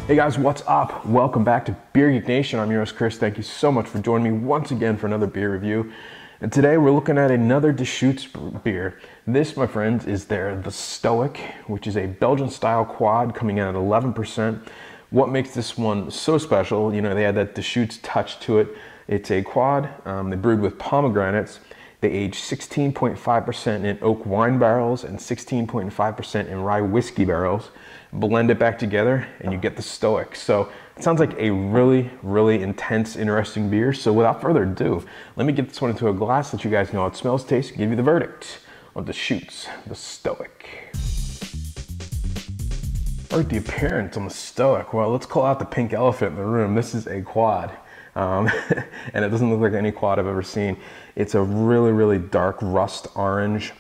Hey guys, what's up? Welcome back to Beer Geek Nation. I'm your host Chris. Thank you so much for joining me once again for another beer review. And today we're looking at another Deschutes beer. This, my friends, is the Stoic, which is a Belgian style quad coming in at 11%. What makes this one so special, you know, they had that Deschutes touch to it. It's a quad, they brewed with pomegranates. They age 16.5% in oak wine barrels and 16.5% in rye whiskey barrels. Blend it back together and you get the Stoic. So it sounds like a really, really intense, interesting beer. So without further ado, let me get this one into a glass, let you guys know how it smells, tastes, and give you the verdict on Deschutes, the Stoic. All right, the appearance on the Stoic. Well, let's call out the pink elephant in the room. This is a quad. And it doesn't look like any quad I've ever seen. It's a really, really dark rust orange.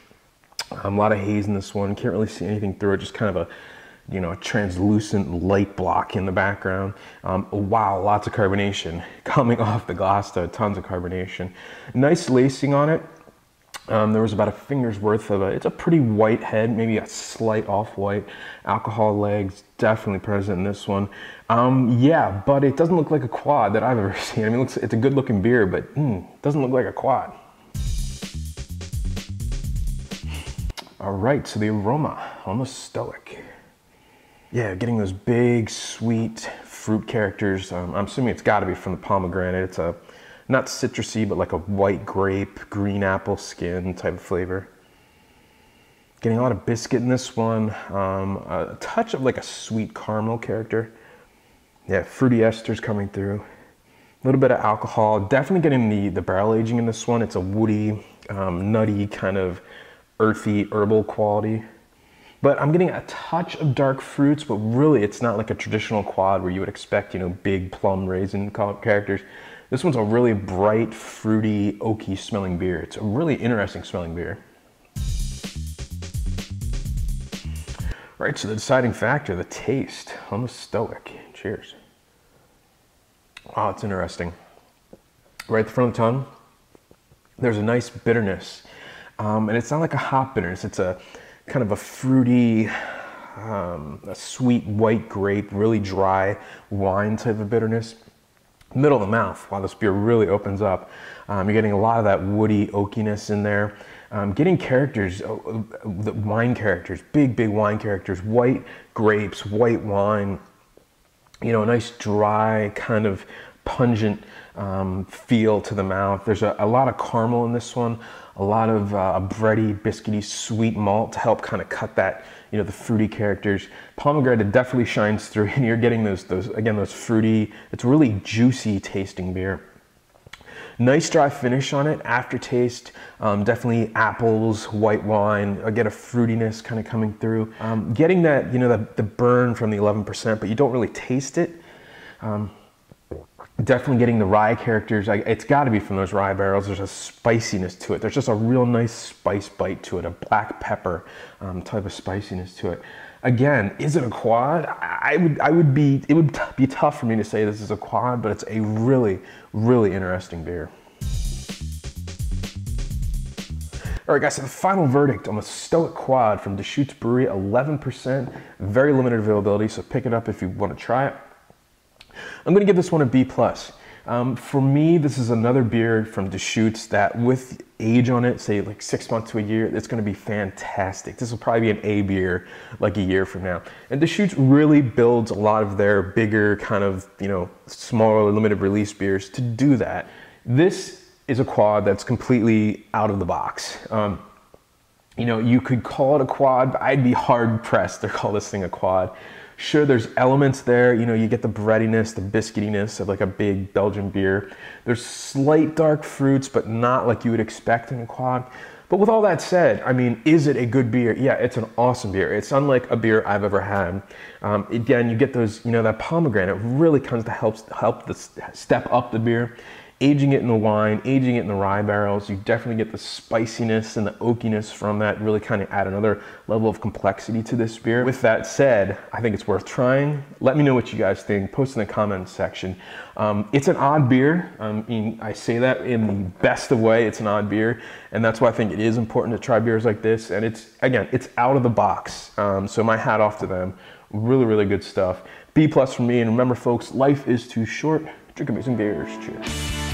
A lot of haze in this one. Can't really see anything through it. Just kind of a translucent light block in the background. Wow, lots of carbonation coming off the glass though, tons of carbonation. Nice lacing on it. There was about a finger's worth of it's a pretty white head, maybe a slight off-white. Alcohol legs, definitely present in this one. Yeah, but it doesn't look like a quad that I've ever seen. I mean, it's a good looking beer, but it doesn't look like a quad. All right, so the aroma on the Stoic. Yeah, getting those big, sweet fruit characters. I'm assuming it's gotta be from the pomegranate. It's not citrusy, but like a white grape, green apple skin type of flavor. Getting a lot of biscuit in this one. A touch of like a sweet caramel character. Yeah, fruity esters coming through. A little bit of alcohol. Definitely getting the barrel aging in this one. It's a woody, nutty, kind of earthy, herbal quality. But I'm getting a touch of dark fruits, but really it's not like a traditional quad where you would expect, big plum raisin characters. This one's a really bright, fruity, oaky smelling beer. It's a really interesting smelling beer. Right, so the deciding factor, the taste on the Stoic. Cheers. Oh, it's interesting. Right at the front of the tongue, there's a nice bitterness. And it's not like a hop bitterness. It's a kind of a fruity, a sweet white grape, really dry wine type of bitterness. Middle of the mouth, wow, this beer really opens up. You're getting a lot of that woody oakiness in there. Getting characters, the wine characters, big wine characters, white grapes, white wine, a nice dry kind of pungent feel to the mouth. There's a lot of caramel in this one, a lot of bready, biscuity, sweet malt to help kind of cut that, the fruity characters. Pomegranate definitely shines through, and you're getting those fruity, it's really juicy tasting beer. Nice dry finish on it, aftertaste, definitely apples, white wine. I get a fruitiness kind of coming through. Getting that, the burn from the 11%, but you don't really taste it. Definitely getting the rye characters. It's got to be from those rye barrels. There's a spiciness to it. There's just a real nice spice bite to it, a black pepper type of spiciness to it. Again, is it a quad? It would be tough for me to say this is a quad, but it's a really, really interesting beer. All right, guys, so the final verdict on the Stoic Quad from Deschutes Brewery, 11%, very limited availability, so pick it up if you want to try it. I'm going to give this one a B+. For me, this is another beer from Deschutes that with age on it, say like 6 months to a year, it's going to be fantastic. This will probably be an A beer like a year from now. And Deschutes really builds a lot of their bigger kind of, smaller limited release beers to do that. This is a quad that's completely out of the box. You could call it a quad, but I'd be hard pressed to call this thing a quad. Sure, there's elements there, you get the breadiness, the biscuitiness of like a big Belgian beer. There's slight dark fruits, but not like you would expect in a quad. But with all that said, I mean, is it a good beer? Yeah, it's an awesome beer. It's unlike a beer I've ever had. Again, you get those, that pomegranate really comes to help step up the beer. Aging it in the wine, aging it in the rye barrels, you definitely get the spiciness and the oakiness from that, really kind of add another level of complexity to this beer. With that said, I think it's worth trying. Let me know what you guys think, post in the comments section. It's an odd beer. I say that in the best of way, it's an odd beer, and that's why I think it is important to try beers like this, and it's out of the box. So my hat off to them. Really, really good stuff. B+ for me. And remember, folks, life is too short. Drink amazing beers. Cheers.